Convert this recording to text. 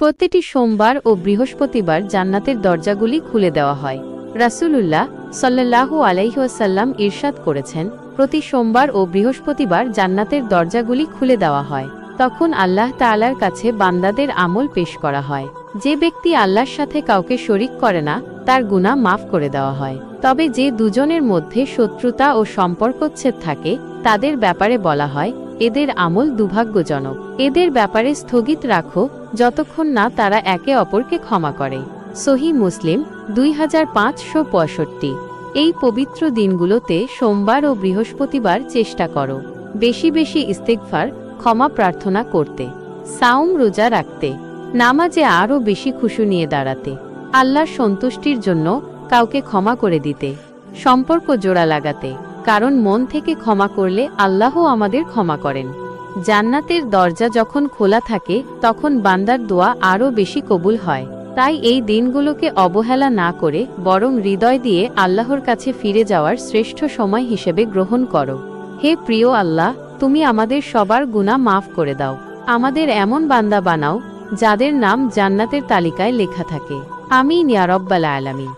প্রতিটি সোমবার ও বৃহস্পতিবার জান্নাতের দরজাগুলি খুলে দেওয়া হয়। রাসূলুল্লাহ সাল্লাল্লাহু আলাইহি ওয়াসাল্লাম ইরশাদ করেছেন, প্রতি সোমবার ও বৃহস্পতিবার জান্নাতের দরজাগুলি খুলে দেওয়া হয়। তখন আল্লাহ তাআলার কাছে বান্দাদের আমল পেশ করা হয়। যে ব্যক্তি আল্লাহর সাথে কাউকে শরিক করে না, তার গুনাহ মাফ করে দেওয়া হয়। তবে যে দুজনের মধ্যে শত্রুতা ও সম্পর্কচ্ছেদ থাকে, তাদের ব্যাপারে বলা হয়, এদের আমল দুর্ভাগ্যজনক। এদের ব্যাপারে স্থগিত রাখো যতক্ষণ না তারা একে অপরকে ক্ষমা করে। সহিহ মুসলিম 2565। এই পবিত্র দিনগুলোতে সোমবার ও বৃহস্পতিবার চেষ্টা করো বেশি বেশি ইস্তেগফার, ক্ষমা প্রার্থনা করতে, সাওম রোজা রাখতে, নামাজে আরও বেশি খুশু নিয়ে দাঁড়াতে, আল্লাহর সন্তুষ্টির জন্য কাউকে ক্ষমা করে দিতে, সম্পর্ক জোড়া লাগাতে, কারণ মন থেকে ক্ষমা করলে আল্লাহও আমাদের ক্ষমা করেন। জান্নাতের দরজা যখন খোলা থাকে তখন বান্দার দোয়া আরও বেশি কবুল হয়। তাই এই দিনগুলোকে অবহেলা না করে বরং হৃদয় দিয়ে আল্লাহর কাছে ফিরে যাওয়ার শ্রেষ্ঠ সময় হিসেবে গ্রহণ করো। হে প্রিয় আল্লাহ, তুমি আমাদের সবার গুনাহ মাফ করে দাও। আমাদের এমন বান্দা বানাও যাদের নাম জান্নাতের তালিকায় লেখা থাকে। আমিন ইয়া রাব্বাল আলামিন।